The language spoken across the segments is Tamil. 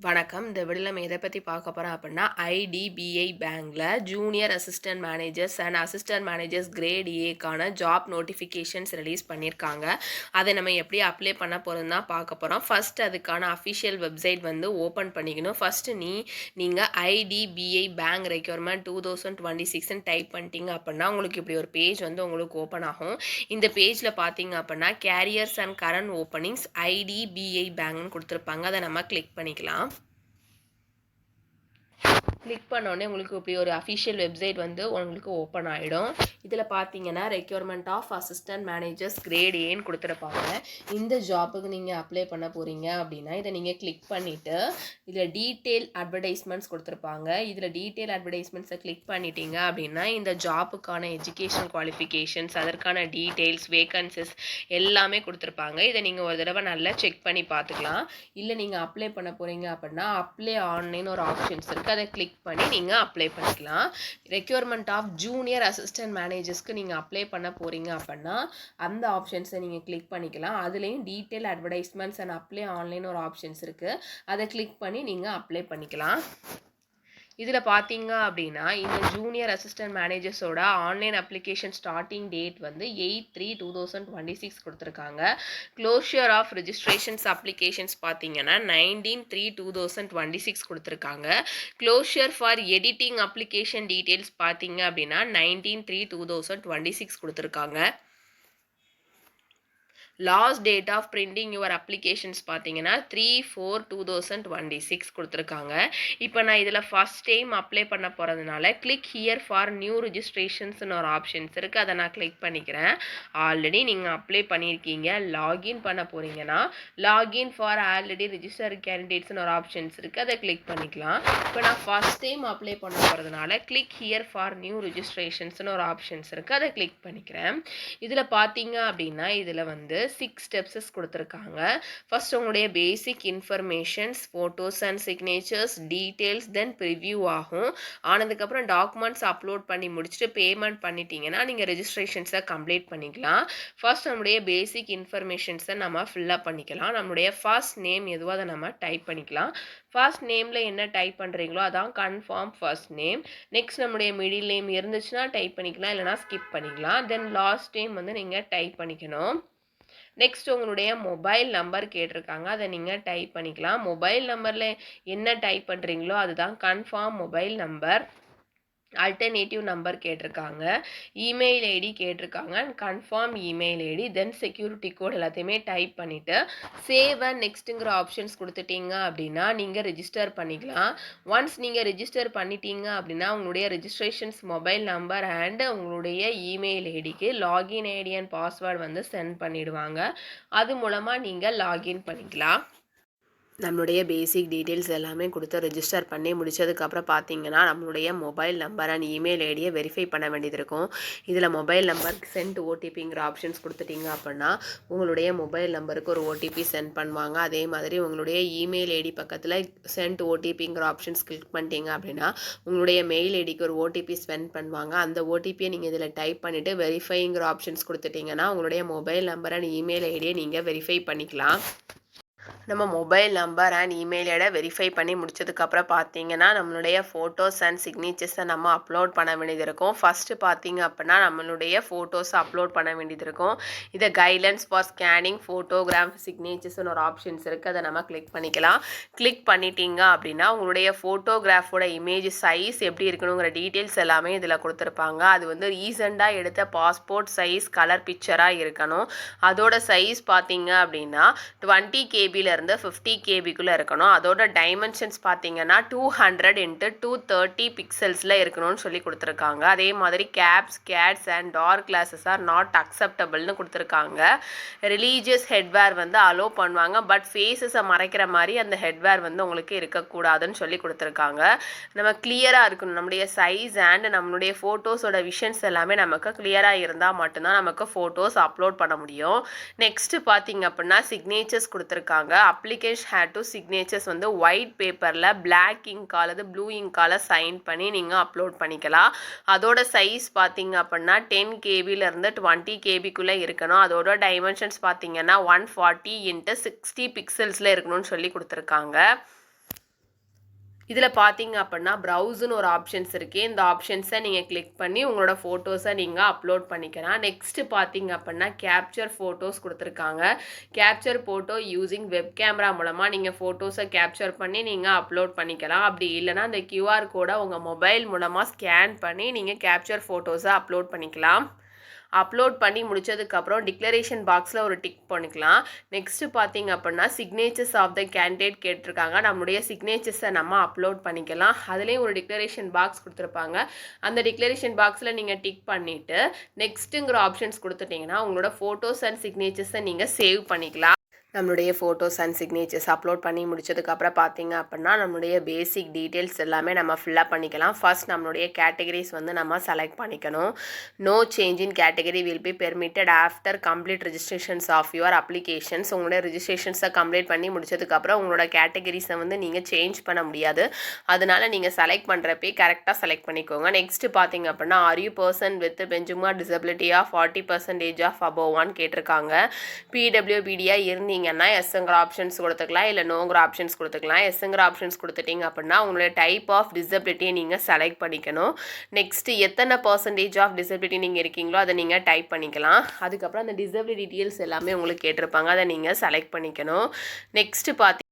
வணக்கம். இந்த வீடியோல நம்ம எத பத்தி பார்க்க போறோம் அப்படின்னா, ஐடிபிஐ பேங்க்ல junior assistant managers and assistant managers grade ஏக்கான ஜாப் நோட்டிஃபிகேஷன்ஸ் ரிலீஸ் பண்ணியிருக்காங்க. அதை நம்ம எப்படி அப்ளை பண்ண போறோம்னு தான் பார்க்க போறோம். ஃபர்ஸ்ட் அதுக்கான அஃபிஷியல் வெப்சைட் வந்து ஓப்பன் பண்ணிக்கணும். ஃபர்ஸ்ட் நீங்க ஐடிபிஐ பேங்க் ரெக்யர்மெண்ட் 2026ன்னு டைப் பண்ணிட்டீங்க அப்படின்னா உங்களுக்கு இப்படி ஒரு பேஜ் வந்து உங்களுக்கு ஓப்பன் ஆகும். இந்த பேஜ்ல பார்த்தீங்க அப்படின்னா careers and current openings IDBI பேங்க்னு கொடுத்துருப்பாங்க. அதை நம்ம கிளிக் பண்ணிக்கலாம். கிளிக் பண்ணோடனே உங்களுக்கு இப்படி ஒரு அஃபிஷியல் வெப்சைட் வந்து உங்களுக்கு ஓப்பன் ஆகிடும். இதில் பார்த்தீங்கன்னா requirement of assistant managers grade ஏன்னு கொடுத்துருப்பாங்க. இந்த ஜாப்புக்கு நீங்கள் அப்ளை பண்ண போகிறீங்க அப்படின்னா இதை நீங்கள் கிளிக் பண்ணிவிட்டு இதில் டீட்டெயில் அட்வர்டைஸ்மெண்ட்ஸ் கொடுத்துருப்பாங்க. இதில் டீட்டெயில் அட்வர்டைஸ்மெண்ட்ஸை கிளிக் பண்ணிட்டீங்க அப்படின்னா இந்த ஜாப்புக்கான எஜுகேஷன் குவாலிஃபிகேஷன்ஸ், அதற்கான டீட்டெயில்ஸ், வேகன்சிஸ் எல்லாமே கொடுத்துருப்பாங்க. இதை நீங்கள் ஒரு தடவை நல்லா செக் பண்ணி பார்த்துக்கலாம். இல்லை நீங்கள் அப்ளை பண்ண போகிறீங்க அப்படின்னா அப்ளை ஆன்லைன் ஒரு ஆப்ஷன்ஸ் இருக்குது, அதை கிளிக் பண்ணி நீங்கள் அப்ளை பண்ணிக்கலாம். ரெக்யர்மெண்ட் ஆஃப் ஜூனியர் அசிஸ்டன்ட் மேனேஜர்ஸ்க்கு நீங்கள் அப்ளை பண்ண போகிறீங்க அப்படின்னா அந்த ஆப்ஷன்ஸை நீங்கள் கிளிக் பண்ணிக்கலாம். அதுலேயும் detail advertisements and apply online ஒரு ஆப்ஷன்ஸ் இருக்குது, அதை கிளிக் பண்ணி நீங்கள் அப்ளை பண்ணிக்கலாம். இதில் பார்த்தீங்க அப்படின்னா இந்த ஜூனியர் அசிஸ்டன்ட் மேனேஜர்ஸோட ஆன்லைன் அப்ளிகேஷன் ஸ்டார்டிங் டேட் வந்து 8/3/2026 கொடுத்துருக்காங்க. க்ளோஷர் ஆஃப் ரெஜிஸ்ட்ரேஷன்ஸ் அப்ளிகேஷன்ஸ் பார்த்தீங்கன்னா 19/3/2026 கொடுத்துருக்காங்க. Closure for editing application details பார்த்தீங்க அப்படின்னா 19/3/2026 கொடுத்துருக்காங்க. Last date of printing your applications பார்த்தீங்கன்னா 3/4/2026 கொடுத்துருக்காங்க. இப்போ நான் இதில் ஃபஸ்ட் டைம் அப்ளை பண்ண போகிறதுனால கிளிக் ஹியர் ஃபார் நியூ ரிஜிஸ்ட்ரேஷன்ஸ்னு ஒரு ஆப்ஷன்ஸ் இருக்குது, அதை நான் கிளிக் பண்ணிக்கிறேன். ஆல்ரெடி நீங்கள் அப்ளை பண்ணியிருக்கீங்க, லாகின் பண்ண போகிறீங்கன்னா லாகின் ஃபார் ஆல்ரெடி ரிஜிஸ்டர் கேண்டிடேட்ஸ்னு ஒரு ஆப்ஷன்ஸ் இருக்குது, அதை கிளிக் பண்ணிக்கலாம். இப்போ நான் ஃபஸ்ட் டைம் அப்ளை பண்ண போகிறதுனால கிளிக் ஹியர் ஃபார் நியூ ரிஜிஸ்ட்ரேஷன்ஸ்னு ஒரு ஆப்ஷன்ஸ் இருக்குது, அதை கிளிக் பண்ணிக்கிறேன். இதில் பார்த்தீங்க அப்படின்னா இதில் வந்து 6 ஸ்டெப்ஸஸ் கொடுத்துருக்காங்க. ஃபர்ஸ்ட் உங்களுடைய பேசிக் informations, photos and signatures, details, then preview ஆகும். ஆனதுக்கப்புறம் டாக்குமெண்ட்ஸ் அப்லோட் பண்ணி முடிச்சுட்டு பேமெண்ட் பண்ணிட்டீங்கன்னா நீங்கள் ரெஜிஸ்ட்ரேஷன்ஸை கம்ப்ளீட் பண்ணிக்கலாம். ஃபர்ஸ்ட் நம்முடைய பேசிக் இன்ஃபர்மேஷன்ஸை நம்ம ஃபில்லப் பண்ணிக்கலாம். நம்மளுடைய ஃபர்ஸ்ட் நேம் எதுவோ அதை நம்ம டைப் பண்ணிக்கலாம். ஃபர்ஸ்ட் நேமில் என்ன டைப் பண்ணுறீங்களோ அதான் கன்ஃபார்ம் ஃபர்ஸ்ட் நேம். நெக்ஸ்ட் நம்முடைய மிடில் நேம் இருந்துச்சுன்னா டைப் பண்ணிக்கலாம், இல்லைனா ஸ்கிப் பண்ணிக்கலாம். தென் லாஸ்ட் நேம் வந்து நீங்கள் டைப் பண்ணிக்கணும். நெக்ஸ்ட் உங்களுடைய மொபைல் நம்பர் கேட்டிருக்காங்க, அதை நீங்கள் டைப் பண்ணிக்கலாம். மொபைல் நம்பரில் என்ன டைப் பண்ணுறீங்களோ அதுதான் confirm mobile number. Alternative number கேட்டிருக்காங்க, இமெயில் ஐடி கேட்டிருக்காங்க and confirm email ID, then security code எல்லாத்தையுமே டைப் பண்ணிவிட்டு சேவ் அண்ட் நெக்ஸ்ட்டுங்கிற ஆப்ஷன்ஸ் கொடுத்துட்டீங்க அப்படின்னா நீங்கள் ரெஜிஸ்டர் பண்ணிக்கலாம். ஒன்ஸ் நீங்கள் ரெஜிஸ்டர் பண்ணிட்டீங்க அப்படின்னா உங்களுடைய ரெஜிஸ்ட்ரேஷன்ஸ் மொபைல் நம்பர் அண்ட் உங்களுடைய இமெயில் ஐடிக்கு லாகின் ஐடி அண்ட் பாஸ்வேர்டு வந்து சென்ட் பண்ணிடுவாங்க. அது மூலமாக நீங்கள் லாகின் பண்ணிக்கலாம். நம்மளுடைய பேசிக் டீட்டெயில்ஸ் எல்லாமே கொடுத்து ரெஜிஸ்டர் பண்ணி முடித்ததுக்கப்புறம் பார்த்தீங்கன்னா நம்மளுடைய மொபைல் நம்பர் அண்ட் இமெயில் ஐடியை வெரிஃபை பண்ண வேண்டியது இருக்கும். இதில் மொபைல் நம்பர் சென்ட் ஓடிபிங்கிற ஆப்ஷன்ஸ் கொடுத்துட்டிங்க அப்படின்னா உங்களுடைய மொபைல் நம்பருக்கு ஒரு ஓடிபி சென்ட் பண்ணுவாங்க. அதே மாதிரி உங்களுடைய இமெயில் ஐடி பக்கத்தில் சென்ட் ஓடிபிங்கிற ஆப்ஷன்ஸ் கிளிக் பண்ணிட்டீங்க அப்படின்னா உங்களுடைய மெயில் ஐடிக்கு ஒரு ஓடிபி சென்ட் பண்ணுவாங்க. அந்த ஓடிபியை நீங்கள் இதில் டைப் பண்ணிவிட்டு வெரிஃபைங்கிற ஆப்ஷன்ஸ் கொடுத்துட்டிங்கன்னா உங்களுடைய மொபைல் நம்பர் அண்ட் இமெயில் ஐடியை நீங்கள் வெரிஃபை பண்ணிக்கலாம். நம்ம மொபைல் நம்பர் அண்ட் இமெயில் ஐடியை வெரிஃபை பண்ணி முடிச்சதுக்கப்புறம் பார்த்தீங்கன்னா நம்மளுடைய ஃபோட்டோஸ் அண்ட் சிக்னேச்சர்ஸை நம்ம அப்லோட் பண்ண வேண்டியது இருக்கும். ஃபஸ்ட்டு பார்த்தீங்க அப்படின்னா நம்மளுடைய ஃபோட்டோஸை அப்லோட் பண்ண வேண்டியது இருக்கும். இதை கைட்லைன்ஸ் ஃபார் ஸ்கேனிங் ஃபோட்டோகிராஃப் சிக்னேச்சர்ஸ்னு ஒரு ஆப்ஷன்ஸ் இருக்குது, அதை நம்ம கிளிக் பண்ணிக்கலாம். கிளிக் பண்ணிட்டீங்க அப்படின்னா உங்களுடைய ஃபோட்டோகிராஃபோட இமேஜ் சைஸ் எப்படி இருக்கணுங்கிற டீட்டெயில்ஸ் எல்லாமே இதில் கொடுத்துருப்பாங்க. அது வந்து ரீசெண்டாக எடுத்த பாஸ்போர்ட் சைஸ் கலர் பிக்சராக இருக்கணும். அதோட சைஸ் பார்த்தீங்க அப்படின்னா 20 KB இருந்து 50 KBக்குள்ளே இருக்கணும். அதோட டைமென்ஷன்ஸ் பார்த்தீங்கன்னா 200x230 பிக்சல்ஸில் இருக்கணும்னு சொல்லி கொடுத்துருக்காங்க. அதே மாதிரி caps, hats and dark glasses are not அக்செப்டபிள்னு கொடுத்துருக்காங்க. ரிலீஜியஸ் ஹெட்வேர் வந்து அலோவ் பண்ணுவாங்க, பட் ஃபேஸஸை மறைக்கிற மாதிரி அந்த ஹெட்வேர் வந்து உங்களுக்கு இருக்கக்கூடாதுன்னு சொல்லி கொடுத்துருக்காங்க. நம்ம கிளியராக இருக்கணும், நம்மளுடைய சைஸ் அண்ட் நம்மளுடைய ஃபோட்டோஸோட விஷன்ஸ் எல்லாமே நமக்கு கிளியராக இருந்தால் மட்டும்தான் நமக்கு ஃபோட்டோஸ் அப்லோட் பண்ண முடியும். நெக்ஸ்ட்டு பார்த்தீங்க அப்படின்னா சிக்னேச்சர்ஸ் கொடுத்துருக்காங்க. அப்ளிகேஷன் ஹேட் டு சிக்னேச்சர்ஸ் வந்து ஒயிட் பேப்பரில் பிளாக் இங்கால் அல்லது ப்ளூ இங்கால் சைன் பண்ணி நீங்கள் அப்லோட் பண்ணிக்கலாம். அதோட சைஸ் பார்த்தீங்க அப்படின்னா 10 KBலேருந்து 20 KBக்குள்ளே இருக்கணும். அதோட டைமென்ஷன்ஸ் பார்த்தீங்கன்னா 140x60 பிக்சல்ஸில் இருக்கணும்னு சொல்லி கொடுத்துருக்காங்க. இதில் பார்த்தீங்க அப்படின்னா ப்ரௌஸுன்னு ஒரு ஆப்ஷன்ஸ் இருக்குது. இந்த ஆப்ஷன்ஸை நீங்கள் கிளிக் பண்ணி உங்களோட ஃபோட்டோஸை நீங்கள் அப்லோட் பண்ணிக்கலாம். நெக்ஸ்ட்டு பார்த்தீங்க அப்படின்னா கேப்சர் ஃபோட்டோஸ் கொடுத்துருக்காங்க. Capture photo using web camera மூலமாக நீங்கள் ஃபோட்டோஸை கேப்சர் பண்ணி நீங்கள் அப்லோட் பண்ணிக்கலாம். அப்படி இல்லைனா இந்த கியூஆர் கோடை உங்கள் மொபைல் மூலமாக ஸ்கேன் பண்ணி நீங்கள் கேப்சர் ஃபோட்டோஸை அப்லோட் பண்ணிக்கலாம். அப்லோட் பண்ணி முடிச்சதுக்கப்புறம் டிக்ளரேஷன் பாக்ஸில் ஒரு டிக் பண்ணிக்கலாம். நெக்ஸ்ட்டு பார்த்தீங்க அப்படின்னா சிக்னேச்சர்ஸ் ஆஃப் த கேண்டிடேட் கேட்டிருக்காங்க. நம்முடைய சிக்னேச்சர்ஸை நம்ம அப்லோட் பண்ணிக்கலாம். அதுலேயும் ஒரு டிக்ளரேஷன் பாக்ஸ் கொடுத்துருப்பாங்க. அந்த டிக்ளரேஷன் பாக்ஸில் நீங்கள் டிக் பண்ணிவிட்டு நெக்ஸ்ட்டுங்கிற ஆப்ஷன்ஸ் கொடுத்துட்டிங்கன்னா உங்களோட ஃபோட்டோஸ் அண்ட் சிக்னேச்சர்ஸை நீங்கள் சேவ் பண்ணிக்கலாம். நம்மளுடைய ஃபோட்டோஸ் அண்ட் சிக்னேச்சர்ஸ் அப்லோட் பண்ணி முடிச்சதுக்கப்புறம் பார்த்தீங்க அப்படின்னா நம்மளுடைய பேசிக் டீட்டெயில்ஸ் எல்லாமே நம்ம ஃபில்லப் பண்ணிக்கலாம். ஃபர்ஸ்ட் நம்மளுடைய கேட்டகரிஸ் வந்து நம்ம செலக்ட் பண்ணிக்கணும். No change in category will be permitted after complete registrations of your applications. உங்களுடைய ரெஜிஸ்ட்ரேஷன்ஸை கம்ப்ளீட் பண்ணி முடிச்சதுக்கப்புறம் உங்களோட கேட்டகரிஸை வந்து நீங்கள் சேஞ்ச் பண்ண முடியாது. அதனால் நீங்கள் செலக்ட் பண்ணுறப்பே கரெக்டாக செலக்ட் பண்ணிக்கோங்க. நெக்ஸ்ட்டு பார்த்தீங்க அப்படின்னா are you person with benchmark disability of 40% of above one கேட்டிருக்காங்க. பிடபிள்யூபிடியா இருந்தீங்க எஸ்ங்கிற ஆப்ஷன்ஸ் கொடுத்துக்கலாம், இல்லை நோங்கிற ஆப்ஷன்ஸ் கொடுத்துக்கலாம். எஸ்ங்கிற ஆப்ஷன்ஸ் கொடுத்துட்டீங்க அப்படின்னா உங்களுடைய டைப் ஆஃப் டிசபிலிட்டியை நீங்கள் செலக்ட் பண்ணிக்கணும். நெக்ஸ்ட்டு எத்தனை பர்சன்டேஜ் ஆஃப் டிசபிலிட்டி நீங்கள் இருக்கீங்களோ அதை நீங்கள் டைப் பண்ணிக்கலாம். அதுக்கப்புறம் அந்த டிசபிலிட்டி டீட்டெயில்ஸ் எல்லாமே உங்களுக்கு கேட்டிருப்பாங்க, அதை நீங்கள் செலக்ட் பண்ணிக்கணும். நெக்ஸ்ட்டு பார்த்து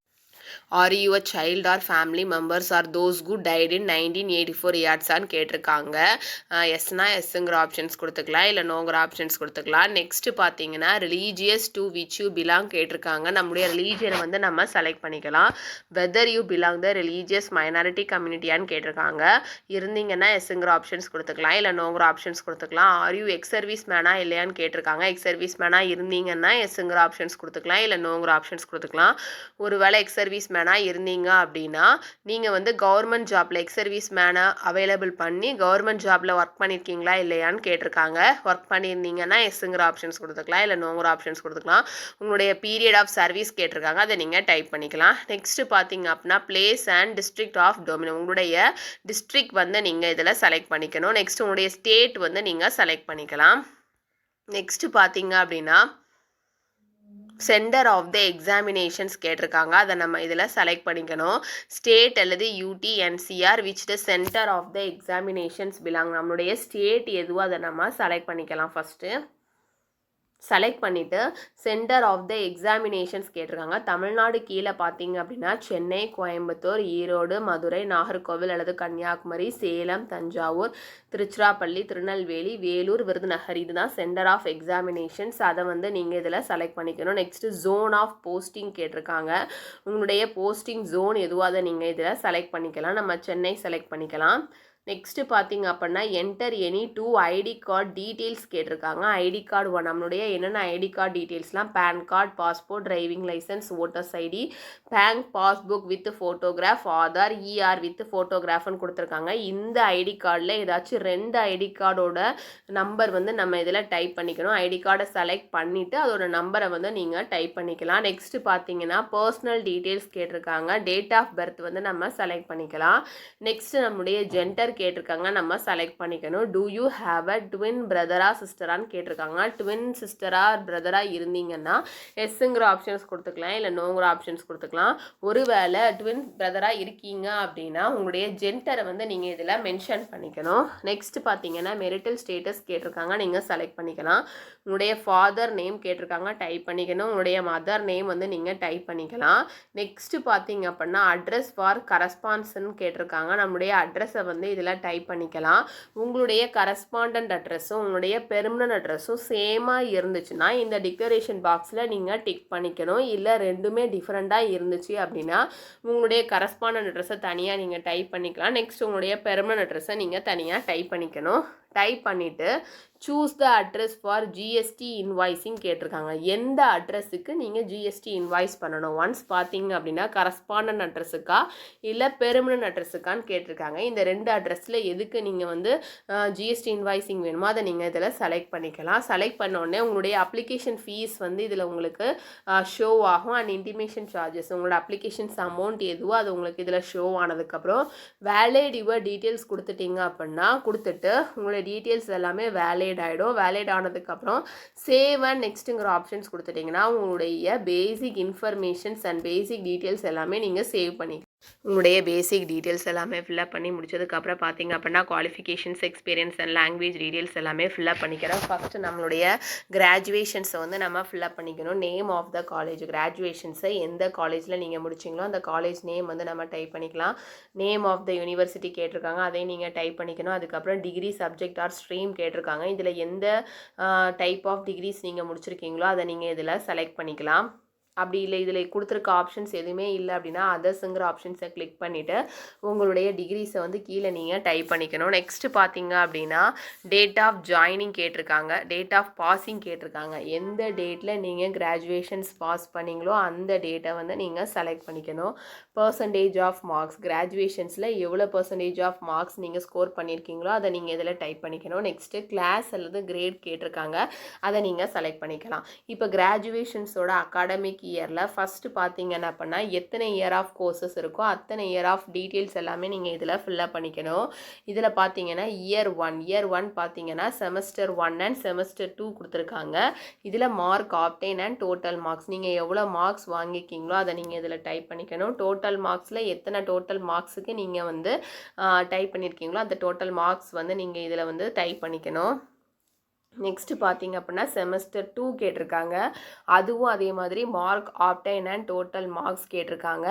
are you a child or family members or those who died in 1984 இயர்ஸான்னு கேட்டிருக்காங்க. எஸ்னா எஸ்ங்கிற ஆப்ஷன்ஸ் கொடுத்துக்கலாம், இல்லை நோங்கிற ஆப்ஷன்ஸ் கொடுத்துக்கலாம். நெக்ஸ்ட்டு பார்த்தீங்கன்னா religious to which you belong கேட்டிருக்காங்க. நம்முடைய ரிலீஜியனை வந்து நம்ம செலக்ட் பண்ணிக்கலாம். Whether you belong the religious minority கம்யூனிட்டியான்னு கேட்டிருக்காங்க. இருந்தீங்கன்னா எஸ்ங்கிற ஆப்ஷன்ஸ் கொடுத்துக்கலாம், இல்லை நோங்கிற ஆப்ஷன்ஸ் கொடுத்துக்கலாம். ஆர் யூ எக்ஸ் சர்வீஸ் மேனா இல்லையான்னு கேட்டிருக்காங்க. எக்ஸ் சர்வீஸ் மேனா இருந்தீங்கன்னா எஸ்ங்கிற ஆப்ஷன்ஸ் கொடுத்துக்கலாம், இல்லை நோங்கிற ஆப்ஷன்ஸ் கொடுத்துக்கலாம். ஒருவேளை எக்ஸ் சர்வீஸ் மேனா இருந்தீங்க அப்படின்னா நீங்கள் வந்து கவர்மெண்ட் ஜாப்ல எக்ஸ் சர்வீஸ் மேனை அவைலபிள் பண்ணி கவர்மெண்ட் ஜாப்ல ஒர்க் பண்ணியிருக்கீங்களா இல்லையான்னு கேட்டிருக்காங்க. ஒர்க் பண்ணியிருந்தீங்கன்னா எஸ்ங்கிற ஆப்ஷன்ஸ் கொடுத்துக்கலாம், இல்லை நோங்கிற ஆப்ஷன்ஸ் கொடுத்துக்கலாம். உங்களுடைய பீரியட் ஆஃப் சர்வீஸ் கேட்டிருக்காங்க, அதை நீங்கள் டைப் பண்ணிக்கலாம். நெக்ஸ்ட்டு பார்த்தீங்க அப்படின்னா place and district of dominion, உங்களுடைய டிஸ்ட்ரிக்ட் வந்து நீங்கள் இதில் செலக்ட் பண்ணிக்கணும். நெக்ஸ்ட் உங்களுடைய ஸ்டேட் வந்து நீங்கள் செலக்ட் பண்ணிக்கலாம். நெக்ஸ்ட்டு பார்த்தீங்க அப்படின்னா சென்டர் ஆஃப் த எக்ஸாமினேஷன்ஸ் கேட்டிருக்காங்க, அதை நம்ம இதில் செலக்ட் பண்ணிக்கணும். ஸ்டேட் அல்லது UTNCR which the centre of the examinations belong, நம்மளுடைய ஸ்டேட் எதுவோ அதை நம்ம செலக்ட் பண்ணிக்கலாம். ஃபஸ்ட்டு செலக்ட் பண்ணிவிட்டு சென்டர் ஆஃப் த எக்ஸாமினேஷன்ஸ் கேட்டிருக்காங்க. தமிழ்நாடு கீழே பார்த்தீங்க அப்படின்னா சென்னை, கோயம்புத்தூர், ஈரோடு, மதுரை, நாகர்கோவில் அல்லது கன்னியாகுமரி, சேலம், தஞ்சாவூர், திருச்சிராப்பள்ளி, திருநெல்வேலி, வேலூர், விருதுநகர், இதுதான் சென்டர் ஆஃப் எக்ஸாமினேஷன்ஸ். அதை வந்து நீங்கள் இதில் செலக்ட் பண்ணிக்கணும். நெக்ஸ்ட்டு ஜோன் ஆஃப் போஸ்டிங் கேட்டிருக்காங்க. உங்களுடைய போஸ்டிங் ஜோன் எதுவோ அதை நீங்கள் இதில் செலக்ட் பண்ணிக்கலாம். நம்ம சென்னை செலக்ட் பண்ணிக்கலாம். நெக்ஸ்ட்டு பார்த்தீங்க அப்படின்னா enter any 2 ID card details கேட்டிருக்காங்க. ஐடி கார்டு 1 நம்மளுடைய என்னென்ன ஐடி கார்டு டீட்டெயில்ஸ்லாம் PAN card, passport, driving licence, voters ID, bank passbook with photograph, Aadhaar, ER with ஃபோட்டோகிராஃப்னு கொடுத்துருக்காங்க. இந்த ஐடி கார்டில் ஏதாச்சும் 2 ஐடி கார்டோட நம்பர் வந்து நம்ம இதில் டைப் பண்ணிக்கணும். ஐடி கார்டை செலக்ட் பண்ணிவிட்டு அதோட நம்பரை வந்து நீங்கள் டைப் பண்ணிக்கலாம். நெக்ஸ்ட்டு பார்த்தீங்கன்னா பர்சனல் டீட்டெயில்ஸ் கேட்டிருக்காங்க. டேட் ஆஃப் பர்த் வந்து நம்ம செலக்ட் பண்ணிக்கலாம். நெக்ஸ்ட்டு நம்முடைய ஜெண்டர் கேட்டிருக்காங்க, நம்ம செலக்ட் பண்ணிக்கணும். Do you have a twin பிரதரா சிஸ்டரான்னு கேட்டிருக்காங்க. ட்வின் சிஸ்டரா பிரதரா இருந்தீங்கன்னா எஸ்ங்கிற ஆப்ஷன்ஸ் கொடுத்துக்கலாம், இல்லை நோங்கிற ஆப்ஷன்ஸ் கொடுத்துக்கலாம். ஒருவேளை ட்வின் பிரதரா இருக்கீங்க அப்படின்னா உங்களுடைய ஜெண்டரை வந்து நீங்கள் இதில் மென்ஷன் பண்ணிக்கணும். நெக்ஸ்ட் பார்த்தீங்கன்னா மெரிட்டல் ஸ்டேட்டஸ் கேட்டிருக்காங்க, நீங்கள் செலக்ட் பண்ணிக்கலாம். உங்களுடைய ஃபாதர் நேம் கேட்டிருக்காங்க, டைப் பண்ணிக்கணும். உங்களுடைய மதர் நேம் வந்து நீங்கள் டைப் பண்ணிக்கலாம். நெக்ஸ்ட்டு பார்த்தீங்க அப்படின்னா அட்ரஸ் ஃபார் கரஸ்பான்ஸ்ன்னு கேட்டிருக்காங்க. நம்முடைய அட்ரஸை வந்து இதில் டைப் பண்ணிக்கலாம். உங்களுடைய கரஸ்பாண்டன்ட் அட்ரஸும் உங்களுடைய பெர்மனன்ட் அட்ரஸும் சேமாக இருந்துச்சுன்னா இந்த டிக்ளரேஷன் பாக்ஸில் நீங்கள் டிக் பண்ணிக்கணும். இல்லை ரெண்டுமே டிஃப்ரெண்ட்டாக இருந்துச்சு அப்படின்னா உங்களுடைய கரஸ்பாண்டன்ட் அட்ரஸை தனியாக நீங்கள் டைப் பண்ணிக்கலாம். நெக்ஸ்ட் உங்களுடைய பெர்மனன்ட் அட்ரஸை நீங்கள் தனியாக டைப் பண்ணிக்கணும். டைப் பண்ணிவிட்டு choose the address for GST invoicing கேட்டிருக்காங்க. எந்த அட்ரஸுக்கு நீங்கள் ஜிஎஸ்டி இன்வாய்ஸ் பண்ணணும். ஒன்ஸ் பார்த்தீங்க அப்படின்னா கரஸ்பாண்டன்ட் அட்ரஸுக்கா இல்லை பெர்மனன்ட் அட்ரஸுக்கான்னு கேட்டிருக்காங்க. இந்த 2 அட்ரஸில் எதுக்கு நீங்கள் வந்து ஜிஎஸ்டி இன்வாய்ஸிங் வேணுமோ அதை நீங்கள் இதில் செலக்ட் பண்ணிக்கலாம். செலக்ட் பண்ணோடனே உங்களுடைய அப்ளிகேஷன் ஃபீஸ் வந்து இதில் உங்களுக்கு ஷோ ஆகும். அண்ட் இன்டிமேஷன் சார்ஜஸ் உங்களோட அப்ளிகேஷன்ஸ் அமௌண்ட் எதுவோ அது உங்களுக்கு இதில் ஷோ ஆனதுக்கப்புறம் வேலிட் யுவர் டீட்டெயில்ஸ் கொடுத்துட்டீங்க அப்படின்னா கொடுத்துட்டு உங்களுடைய டீட்டெயில்ஸ் எல்லாமே வேலிட் ஆகிடும். வேலிட் ஆனதுக்கப்புறம் சேவ் அண்ட் நெக்ஸ்ட்டுங்கிற ஆப்ஷன்ஸ் கொடுத்துட்டிங்கன்னா உங்களுடைய பேசிக் இன்ஃபர்மேஷன்ஸ் அண்ட் பேசிக் டீட்டெயில்ஸ் எல்லாமே நீங்கள் சேவ் பண்ணிக்கலாம். உங்களுடைய பேசிக் டீட்டெயில்ஸ் எல்லாமே ஃபில்அப் பண்ணி முடிச்சதுக்கப்புறம் பார்த்தீங்க அப்படின்னா qualifications experience and language details எல்லாமே ஃபில்அப் பண்ணிக்கிறோம். ஃபஸ்ட்டு நம்மளுடைய கிராஜுவேஷன்ஸை வந்து நம்ம ஃபில்அப் பண்ணிக்கணும். நேம் ஆஃப் த காலேஜ், கிராஜுவேஷன்ஸை எந்த காலேஜில் நீங்கள் முடிச்சிங்களோ அந்த காலேஜ் நேம் வந்து நம்ம டைப் பண்ணிக்கலாம். நேம் ஆஃப் த யூனிவர்சிட்டி கேட்டிருக்காங்க, அதையும் நீங்கள் டைப் பண்ணிக்கணும். அதுக்கப்புறம் டிகிரி சப்ஜெக்ட் ஆர் ஸ்ட்ரீம் கேட்டிருக்காங்க. இதில் எந்த டைப் ஆஃப் டிகிரிஸ் நீங்கள் முடிச்சிருக்கீங்களோ அதை நீங்கள் இதில் செலக்ட் பண்ணிக்கலாம். அப்படி இல்லை இதில் கொடுத்துருக்க ஆப்ஷன்ஸ் எதுவுமே இல்லை அப்படின்னா அதர்ஸுங்கிற ஆப்ஷன்ஸை கிளிக் பண்ணிவிட்டு உங்களுடைய டிகிரிஸை வந்து கீழே நீங்கள் டைப் பண்ணிக்கணும். நெக்ஸ்ட்டு பார்த்தீங்க அப்படின்னா டேட் ஆஃப் ஜாயினிங் கேட்டிருக்காங்க, டேட் ஆஃப் பாஸிங் கேட்டிருக்காங்க. எந்த டேட்டில் நீங்கள் கிராஜுவேஷன்ஸ் பாஸ் பண்ணிங்களோ அந்த டேட்டை வந்து நீங்கள் செலக்ட் பண்ணிக்கணும். பர்சன்டேஜ் ஆஃப் மார்க்ஸ், கிராஜுவேஷன்ஸில் எவ்வளோ பர்சன்டேஜ் ஆஃப் மார்க்ஸ் நீங்கள் ஸ்கோர் பண்ணியிருக்கீங்களோ அதை நீங்கள் இதில் டைப் பண்ணிக்கணும். நெக்ஸ்ட்டு கிளாஸ் அல்லது கிரேட் கேட்டிருக்காங்க, அதை நீங்கள் செலக்ட் பண்ணிக்கலாம். இப்போ கிராஜுவேஷன்ஸோட அகாடமிக் இயரில் ஃபஸ்ட்டு பார்த்தீங்கன்னா அப்படின்னா எத்தனை இயர் ஆஃப் கோர்சஸ் இருக்கோ அத்தனை இயர் ஆஃப் டீட்டெயில்ஸ் எல்லாமே நீங்கள் இதில் ஃபில்அப் பண்ணிக்கணும். இதில் பார்த்தீங்கன்னா இயர் ஒன் பார்த்தீங்கன்னா செமஸ்டர் 1 அண்ட் செமஸ்டர் 2 கொடுத்துருக்காங்க. இதில் mark obtained and total marks, நீங்கள் எவ்வளோ மார்க்ஸ் வாங்கிக்கிங்களோ அதை நீங்கள் இதில் டைப் பண்ணிக்கணும். டோட்டல் மார்க்ஸில் எத்தனை டோட்டல் மார்க்ஸுக்கு நீங்கள் வந்து டைப் பண்ணியிருக்கீங்களோ அந்த டோட்டல் மார்க்ஸ் வந்து நீங்கள் இதில் வந்து டைப் பண்ணிக்கணும். நெக்ஸ்ட்டு பார்த்தீங்க அப்படின்னா செமஸ்டர் 2 கேட்டிருக்காங்க, அதுவும் அதே மாதிரி mark obtained and total marks கேட்டிருக்காங்க.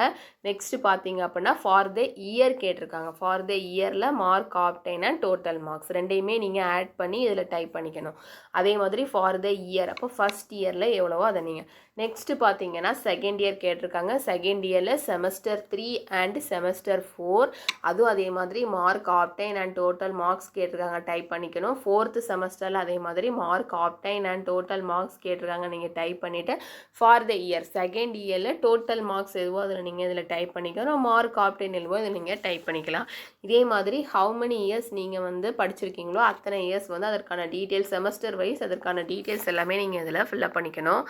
நெக்ஸ்ட்டு பார்த்தீங்க அப்படின்னா ஃபார் த இயர் கேட்டிருக்காங்க, ஃபார் த இயரில் mark obtained and total marks ரெண்டையுமே நீங்கள் ஆட் பண்ணி இதில் டைப் பண்ணிக்கணும். அதே மாதிரி ஃபார் த இயர் அப்போ ஃபஸ்ட் இயரில் எவ்வளவோ அதை நீங்கள். நெக்ஸ்ட்டு பார்த்தீங்கன்னா செகண்ட் இயர் கேட்டிருக்காங்க, செகண்ட் இயரில் செமஸ்டர் 3 அண்ட் செமஸ்டர் 4 அதுவும் அதே மாதிரி mark obtained and total marks கேட்டிருக்காங்க, டைப் பண்ணிக்கணும். ஃபோர்த்து செமஸ்டரில் அதே மாதிரி mark obtained and total marks கேட்டிருக்காங்க, நீங்கள் டைப் பண்ணிவிட்டு ஃபார் த இயர் செகண்ட் இயரில் டோட்டல் மார்க்ஸ் எதுவோ அதில் நீங்கள் இதில் டைப் பண்ணிக்கணும். மார்க் ஆப்டைன் எதுவோ இதை நீங்கள் டைப் பண்ணிக்கலாம். இதே மாதிரி ஹவு மெனி இயர்ஸ் நீங்கள் வந்து படிச்சிருக்கீங்களோ அத்தனை இயர்ஸ் வந்து அதற்கான டீட்டெயில்ஸ் செமஸ்டர் வைஸ் அதற்கான டீட்டெயில்ஸ் எல்லாமே நீங்கள் இதில் ஃபில்அப் பண்ணிக்கணும்.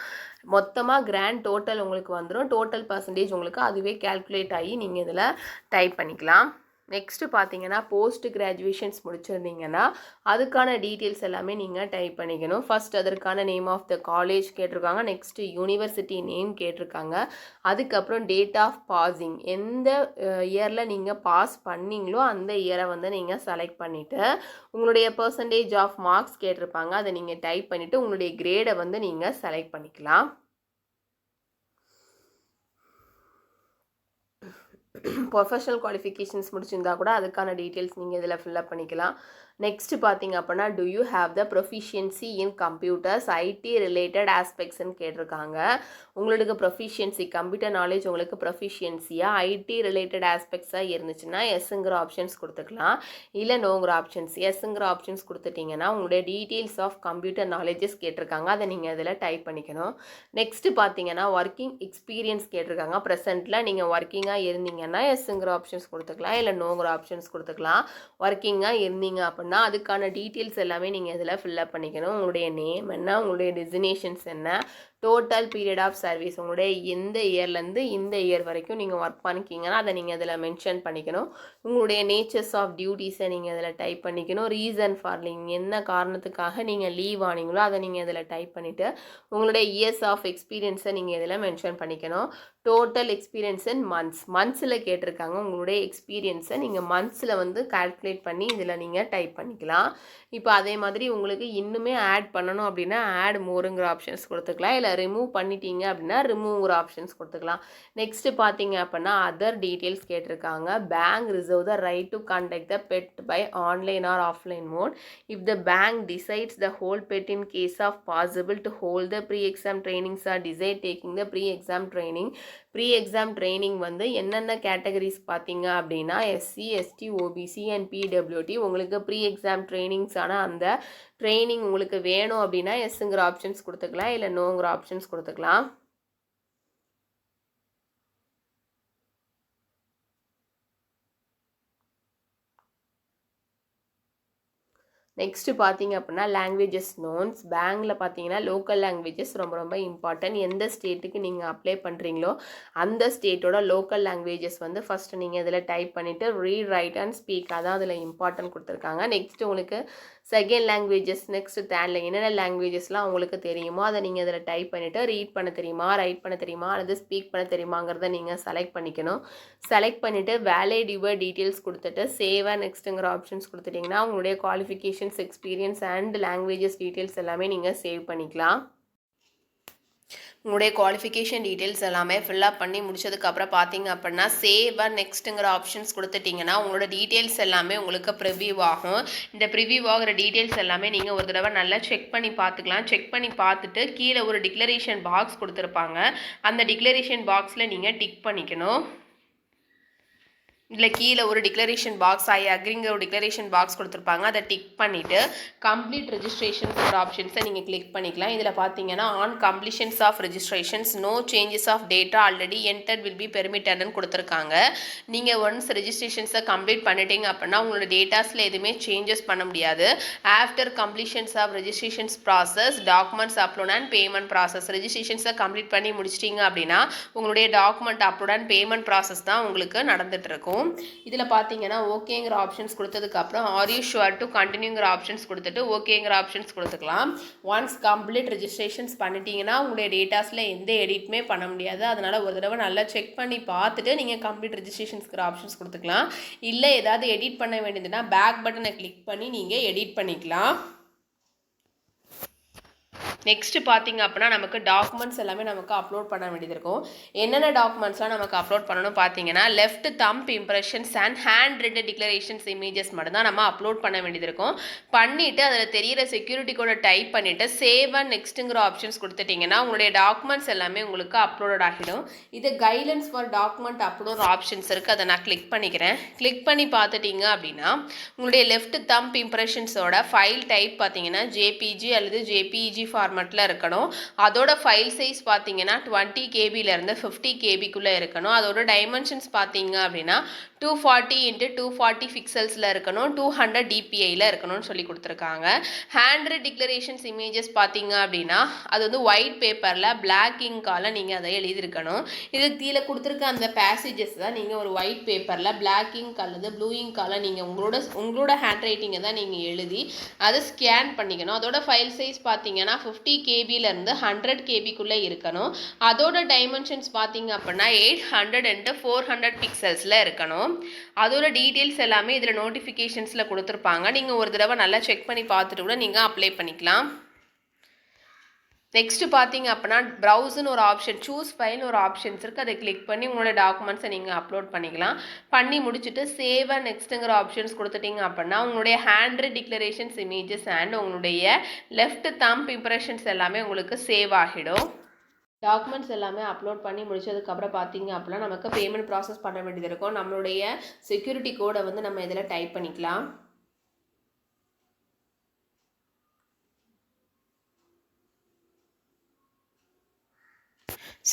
மொத்தமாக கிராண்ட் டோட்டல் உங்களுக்கு வந்துடும். டோட்டல் பர்சன்டேஜ் உங்களுக்கு அதுவே கேல்குலேட் ஆகி நீங்கள் இதில் டைப் பண்ணிக்கலாம். நெக்ஸ்ட்டு பார்த்தீங்கன்னா போஸ்ட் கிராஜுவேஷன்ஸ் முடிச்சிருந்தீங்கன்னா அதுக்கான டீட்டெயில்ஸ் எல்லாமே நீங்கள் டைப் பண்ணிக்கணும். ஃபர்ஸ்ட் அதற்கான நேம் ஆஃப் த காலேஜ் கேட்டிருக்காங்க, நெக்ஸ்ட்டு யூனிவர்சிட்டி நேம் கேட்டிருக்காங்க, அதுக்கப்புறம் டேட் ஆஃப் பாஸிங் எந்த இயரில் நீங்கள் பாஸ் பண்ணீங்களோ அந்த இயரை வந்து நீங்கள் செலக்ட் பண்ணிவிட்டு உங்களுடைய பர்சன்டேஜ் ஆஃப் மார்க்ஸ் கேட்டிருப்பாங்க, அதை நீங்கள் டைப் பண்ணிவிட்டு உங்களுடைய கிரேடை வந்து நீங்கள் செலக்ட் பண்ணிக்கலாம். ப்ரொஃபஷனல் குவாலிஃபிகேஷன்ஸ் முடிச்சிருந்தா கூட அதுக்கான டீட்டெயில்ஸ் நீங்கள் இதில் ஃபில்அப் பண்ணிக்கலாம். நெக்ஸ்ட்டு பார்த்தீங்க அப்படின்னா do you have the proficiency in computers IT related ஆஸ்பெக்ட்ஸ்ன்னு கேட்டிருக்காங்க. உங்களுக்கு ப்ரொஃபிஷியன்சி கம்ப்யூட்டர் நாலேஜ் உங்களுக்கு ப்ரொஃபிஷியன்சியாக ஐடி ரிலேட்டட் ஆஸ்பெக்ட்ஸாக இருந்துச்சுன்னா எஸ்ங்கிற ஆப்ஷன்ஸ் கொடுத்துக்கலாம், இல்லை நோங்கிற ஆப்ஷன்ஸ். எஸ்ங்கிற ஆப்ஷன்ஸ் கொடுத்துட்டிங்கன்னா உங்களுடைய டீட்டெயில்ஸ் ஆஃப் கம்ப்யூட்டர் நாலேஜஸ் கேட்டிருக்காங்க, அதை நீங்கள் இதில் டைப் பண்ணிக்கணும். நெக்ஸ்ட்டு பார்த்தீங்கன்னா ஒர்க்கிங் எக்ஸ்பீரியன்ஸ் கேட்டிருக்காங்க, ப்ரெசென்ட்டில் நீங்கள் ஒர்க்கிங்காக இருந்தீங்கன்னா எஸ்ங்கிற ஆப்ஷன்ஸ் கொடுத்துக்கலாம், இல்லை நோங்கிற ஆப்ஷன்ஸ் கொடுத்துக்கலாம். ஒர்க்கிங்காக இருந்தீங்க அப்படின்னா அதுக்கான டீட்டெயில்ஸ் எல்லாமே நீங்கள் இதில் ஃபில்அப் பண்ணிக்கணும். உங்களுடைய நேம் என்ன, உங்களுடைய டெசினேஷன்ஸ் என்ன, டோட்டல் பீரியட் ஆஃப் சர்வீஸ் உங்களுடைய எந்த இயர்லேருந்து இந்த இயர் வரைக்கும் நீங்கள் ஒர்க் பண்ணிக்கிங்கன்னா அதை நீங்கள் இதில் மென்ஷன் பண்ணிக்கணும். உங்களுடைய நேச்சர்ஸ் ஆஃப் டியூட்டிஸை நீங்கள் இதில் டைப் பண்ணிக்கணும். ரீசன் ஃபார் லீவ் என்ன காரணத்துக்காக நீங்கள் லீவ் ஆனீங்களோ அதை நீங்கள் இதில் டைப் பண்ணிவிட்டு உங்களுடைய இயர்ஸ் ஆஃப் எக்ஸ்பீரியன்ஸை நீங்கள் இதில் மென்ஷன் பண்ணிக்கணும். டோட்டல் எக்ஸ்பீரியன்ஸ் இன் மந்த்ஸில் கேட்டிருக்காங்க, உங்களுடைய எக்ஸ்பீரியன்ஸை நீங்கள் மந்த்ஸில் வந்து கால்குலேட் பண்ணி இதில் நீங்கள் டைப் பண்ணிக்கலாம். இப்போ அதே மாதிரி உங்களுக்கு இன்னுமே ஆட் பண்ணணும் அப்படின்னா ஆட் மோருங்கிற ஆப்ஷன்ஸ் கொடுத்துக்கலாம், இல்லை ரிமூவ் பண்ணிட்டீங்க அப்படின்னா ரிமூவ்ங்கிற ஆப்ஷன்ஸ் கொடுத்துக்கலாம். நெக்ஸ்ட்டு பார்த்தீங்க அப்படின்னா அதர் டீட்டெயில்ஸ் கேட்டிருக்காங்க. Bank reserve the right to conduct the PET by online or offline mode if the bank decides the whole PET in case of possible to hold the pre exam trainings or decide taking the pre exam training. Pre exam training வந்து என்னென்ன கேட்டகரிஸ் பார்த்தீங்க அப்படின்னா SC ST OBC and PWD. உங்களுக்கு ப்ரீ எக்ஸாம் ட்ரைனிங்ஸான அந்த ட்ரைனிங் உங்களுக்கு வேணும் அப்படின்னா எஸ்ங்கிற ஆப்ஷன்ஸ் கொடுத்துக்கலாம், இல்லை நோங்கிற ஆப்ஷன்ஸ் கொடுத்துக்கலாம். நெக்ஸ்ட்டு பார்த்தீங்க அப்படின்னா லாங்குவேஜஸ் நோன்ஸ். பேங்க்கில் பார்த்தீங்கன்னா லோக்கல் லாங்குவேஜஸ் ரொம்ப ரொம்ப இம்பார்ட்டன்ட். எந்த ஸ்டேட்டுக்கு நீங்கள் அப்ளை பண்ணுறீங்களோ அந்த ஸ்டேட்டோட லோக்கல் லாங்குவேஜஸ் வந்து ஃபஸ்ட்டு நீங்கள் இதில் டைப் பண்ணிவிட்டு ரீட் ரைட் அண்ட் ஸ்பீக் அதான் அதில் இம்பார்ட்டன்ட் கொடுத்துருக்காங்க. நெக்ஸ்ட்டு உங்களுக்கு செகண்ட் லாங்குவேஜஸ், நெக்ஸ்ட்டு தேர்டில் என்னென்ன லாங்குவேஜஸ்லாம் உங்களுக்கு தெரியுமோ அதை நீங்கள் இதில் டைப் பண்ணிவிட்டு ரீட் பண்ண தெரியுமா, ரைட் பண்ண தெரியுமா, அல்லது ஸ்பீக் பண்ண தெரியுமாங்கிறத நீங்கள் செலக்ட் பண்ணிக்கணும். செலக்ட் பண்ணிவிட்டு வேலிட் யுவர் டீட்டெயில்ஸ் கொடுத்துட்டு சேவ் அண்ட் நெக்ஸ்ட்டுங்கிற ஆப்ஷன்ஸ் கொடுத்துட்டிங்கன்னா உங்களுடைய qualifications, experience and languages details எல்லாமே நீங்கள் சேவ் பண்ணிக்கலாம். உங்களுடைய குவாலிஃபிகேஷன் டீட்டெயில்ஸ் எல்லாமே ஃபில்அப் பண்ணி முடிச்சதுக்கப்புறம் பார்த்தீங்க அப்படின்னா சேவ் அண்ட் நெக்ஸ்ட்டுங்கிற ஆப்ஷன்ஸ் கொடுத்துட்டிங்கன்னா உங்களோட டீட்டெயில்ஸ் எல்லாமே உங்களுக்கு ப்ரிவியூ ஆகும். இந்த ப்ரிவியூ ஆகிற டீட்டெயில்ஸ் எல்லாமே நீங்கள் ஒரு தடவை நல்லா செக் பண்ணி பார்த்துக்கலாம். செக் பண்ணி பார்த்துட்டு கீழே ஒரு டிக்ளரேஷன் பாக்ஸ் கொடுத்துருப்பாங்க. அந்த டிக்ளரேஷன் பாக்ஸில் நீங்கள் டிக் பண்ணிக்கணும். இதில் கீழே ஒரு டிக்ளரேஷன் பாக்ஸ் ஐ அக்ரிங்கிற ஒரு டிக்ளரேஷன் பாக்ஸ் கொடுத்துருப்பாங்க. அதை டிக் பண்ணிவிட்டு கம்ப்ளீட் ரெஜிஸ்ட்ரேஷன்ஸ் ஒரு ஆப்ஷன்ஸை நீங்கள் கிளிக் பண்ணிக்கலாம். இதில் பார்த்தீங்கன்னா on completions of registrations no changes of data already entered will be பெர்மிட்டட்னு கொடுத்துருக்காங்க. நீங்கள் ஒன்ஸ் ரெஜிஸ்ட்ரேஷன்ஸை கம்ப்ளீட் பண்ணிட்டீங்க அப்படின்னா உங்களோட டேட்டாஸில் எதுவுமே சேஞ்சஸ் பண்ண முடியாது. After completions of registrations process documents upload and payment process. ரெஜிஸ்ட்ரேஷன்ஸை கம்ப்ளீட் பண்ணி முடிச்சிட்டிங்க அப்படின்னா உங்களுடைய document upload and payment process தான் உங்களுக்கு நடந்துட்டு இருக்கும். இதில் பார்த்தீங்கன்னா ஓகேங்கிற ஆப்ஷன்ஸ் கொடுத்ததுக்கப்புறம் ஆர் யூ ஷுவர் டு கண்டினியூங்கிற ஆப்ஷன்ஸ் கொடுத்துட்டு ஓகேங்கிற ஆப்ஷன்ஸ் கொடுத்துக்கலாம். ஒன்ஸ் கம்ப்ளீட் ரெஜிஸ்ட்ரேஷன்ஸ் பண்ணிட்டீங்கன்னா உங்களுடைய டேட்டாஸில் எந்த எடிட்டுமே பண்ண முடியாது. அதனால் ஒரு தடவை நல்லா செக் பண்ணி பார்த்துட்டு நீங்கள் கம்ப்ளீட் ரெஜிஸ்ட்ரேஷன்ஸ்கிற ஆப்ஷன்ஸ் கொடுத்துக்கலாம். இல்லை ஏதாவது எடிட் பண்ண வேண்டியதுன்னா பேக் பட்டனை கிளிக் பண்ணி நீங்கள் எடிட் பண்ணிக்கலாம். நெக்ஸ்ட்டு பார்த்தீங்க அப்படின்னா நமக்கு டாக்குமெண்ட்ஸ் எல்லாமே நமக்கு அப்லோட் பண்ண வேண்டியது இருக்கும். என்னென்ன டாக்குமெண்ட்ஸ்லாம் நமக்கு அப்லோட் பண்ணணும் பார்த்தீங்கன்னா left thumb impressions and hand return declarations images மட்டும் தான் நம்ம அப்லோட் பண்ண வேண்டியது இருக்கும். பண்ணிவிட்டு அதில் தெரியிற செக்யூரிட்டி கோடை டைப் பண்ணிவிட்டு சேவ் அண்ட் நெக்ஸ்ட்டுங்கிற ஆப்ஷன்ஸ் கொடுத்துட்டிங்கன்னா உங்களுடைய டாக்குமெண்ட்ஸ் எல்லாமே உங்களுக்கு அப்லோட் ஆகிடும். இது guidelines for document upload options இருக்குது. அதை நான் கிளிக் பண்ணிக்கிறேன். கிளிக் பண்ணி பார்த்துட்டிங்க அப்படின்னா உங்களுடைய லெஃப்ட் தம்ப் இம்ப்ரெஷன்ஸோட ஃபைல் டைப் பார்த்தீங்கன்னா ஜேபிஜி அல்லது ஜேபிஇஜி ஃபார்மேட்டில் இருக்கணும். அதோட ஃபைல் சைஸ் பார்த்தீங்கன்னா 20 KBலேருந்து 50 KBக்குள்ளே இருக்கணும். அதோட டைமென்ஷன்ஸ் பார்த்தீங்க அப்படின்னா 240 x 240 பிக்சல்ஸில் இருக்கணும். 200 DPIயில் இருக்கணும்னு சொல்லி கொடுத்துருக்காங்க. ஹேண்ட் ரிட் டிக்ளரேஷன்ஸ் இமேஜஸ் பார்த்தீங்க அப்படின்னா அது வந்து ஒயிட் பேப்பரில் பிளாக் இங்கால் நீங்கள் அதை எழுதியிருக்கணும். இது கீழே கொடுத்துருக்க அந்த பேசேஜஸ் தான் நீங்கள் ஒரு ஒயிட் பேப்பரில் பிளாக் இங்க் அல்லது ப்ளூ இங்கால் நீங்கள் உங்களோட ஹேண்ட் ரைட்டிங்கை தான் நீங்கள் எழுதி அதை ஸ்கேன் பண்ணிக்கணும். அதோட ஃபைல் சைஸ் பார்த்தீங்கன்னா 50 KBலேருந்து 100 KBக்குள்ளே இருக்கணும். அதோட டைமென்ஷன்ஸ் பார்த்தீங்க அப்படின்னா 800 x 400 பிக்சல்ஸில் இருக்கணும். அதோட டீட்டெயில்ஸ் எல்லாமே இதில் நோட்டிஃபிகேஷன்ஸில் கொடுத்துருப்பாங்க. நீங்கள் ஒரு தடவை நல்லா செக் பண்ணி பார்த்துட்டு கூட நீங்கள் அப்ளை பண்ணிக்கலாம். நெக்ஸ்ட்டு பார்த்தீங்க அப்படின்னா ப்ரௌஸ்னு ஒரு ஆப்ஷன், சூஸ் ஃபைல்னு ஒரு ஆப்ஷன்ஸ் இருக்குது. அதை கிளிக் பண்ணி உங்களோட டாக்குமெண்ட்ஸை நீங்கள் அப்லோட் பண்ணிக்கலாம். பண்ணி முடிச்சுட்டு சேவ் அண்ட் நெக்ஸ்ட்டுங்கிற ஆப்ஷன்ஸ் கொடுத்துட்டிங்க அப்படின்னா உங்களுடைய hand written declarations images and உங்களுடைய லெஃப்ட் தம்ப் இம்ப்ரெஷன்ஸ் எல்லாமே உங்களுக்கு சேவ் ஆகிடும். டாக்குமெண்ட்ஸ் எல்லாமே அப்லோட் பண்ணி முடிச்சதுக்கப்புறம் பார்த்தீங்க அப்படின்னா நமக்கு பேமெண்ட் ப்ராசஸ் பண்ண வேண்டியது இருக்கும். நம்மளுடைய செக்யூரிட்டி கோடை வந்து நம்ம இதில் டைப் பண்ணிக்கலாம்.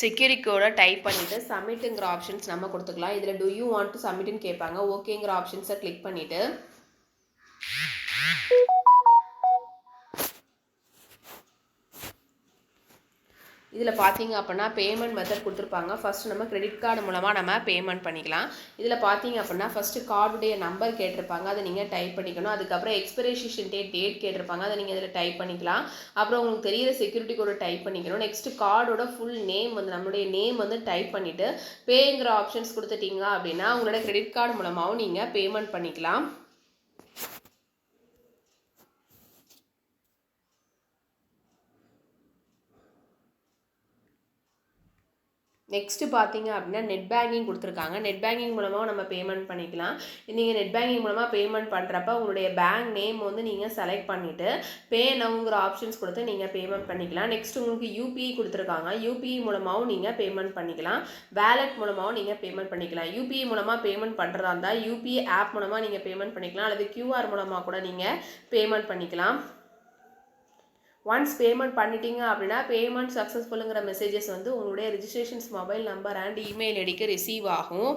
செக்யூரிட்டி கோடை டைப் பண்ணிவிட்டு சப்மிட்டுங்கிற ஆப்ஷன்ஸ் நம்ம கொடுத்துக்கலாம். இதில் டு யூ வாண்ட் டு சப்மிட்னு கேட்பாங்க. ஓகேங்கிற ஆப்ஷன்ஸை கிளிக் பண்ணிவிட்டு இதில் பார்த்தீங்க அப்படின்னா பேமெண்ட் மெத்தட் கொடுத்துருப்பாங்க. ஃபஸ்ட்டு நம்ம கிரெடிட் கார்டு மூலமாக நம்ம பேமெண்ட் பண்ணிக்கலாம். இதில் பார்த்தீங்க அப்படின்னா ஃபஸ்ட்டு கார்டுடைய நம்பர் கேட்டிருப்பாங்க. அதை நீங்கள் டைப் பண்ணிக்கணும். அதுக்கப்புறம் எக்ஸ்பிரேஷன் டேட் கேட்டிருப்பாங்க. அதை நீங்கள் இதில் டைப் பண்ணிக்கலாம். அப்புறம் உங்களுக்கு தெரியிற செக்யூரிட்டி கோடை டைப் பண்ணிக்கணும். நெக்ஸ்ட்டு கார்டோட ஃபுல் நேம் வந்து நம்மளுடைய நேம் வந்து டைப் பண்ணிவிட்டு பேங்கிற ஆப்ஷன்ஸ் கொடுத்துட்டீங்க அப்படின்னா உங்களோட கிரெடிட் கார்டு மூலமாகவும் நீங்கள் பேமெண்ட் பண்ணிக்கலாம். நெக்ஸ்ட்டு பார்த்தீங்க அப்படின்னா நெட் பேங்கிங் கொடுத்துருக்காங்க. நெட் பேங்கிங் மூலமாக நம்ம பேமெண்ட் பண்ணிக்கலாம். நீங்கள் நெட் பேங்கிங் மூலமாக பேமெண்ட் பண்ணுறப்ப உங்களுடைய பேங்க் நேம் வந்து நீங்கள் செலக்ட் பண்ணிவிட்டு பே நவுங்கிற ஆப்ஷன்ஸ் கொடுத்து நீங்கள் பேமெண்ட் பண்ணிக்கலாம். நெக்ஸ்ட் உங்களுக்கு யூபிஐ கொடுத்துருக்காங்க. யூபிஐ மூலமாகவும் நீங்கள் பேமெண்ட் பண்ணிக்கலாம். வேலெட் மூலமாகவும் நீங்கள் பேமெண்ட் பண்ணிக்கலாம். யூபிஐ மூலமாக பேமெண்ட் பண்ணுறதா இருந்தால் யூபிஐ ஆப் மூலமாக நீங்கள் பேமெண்ட் பண்ணிக்கலாம். அல்லது QR மூலமாக கூட நீங்கள் பேமெண்ட் பண்ணிக்கலாம். ஒன்ஸ் பேமெண்ட் பண்ணிட்டீங்க அப்படின்னா பேமெண்ட் சக்ஸஸ்ஃபுல்லுங்கிற மெசேஜஸ் வந்து உங்களுடைய registrations mobile number and email ஐடிக்கு ரிசீவ் ஆகும்.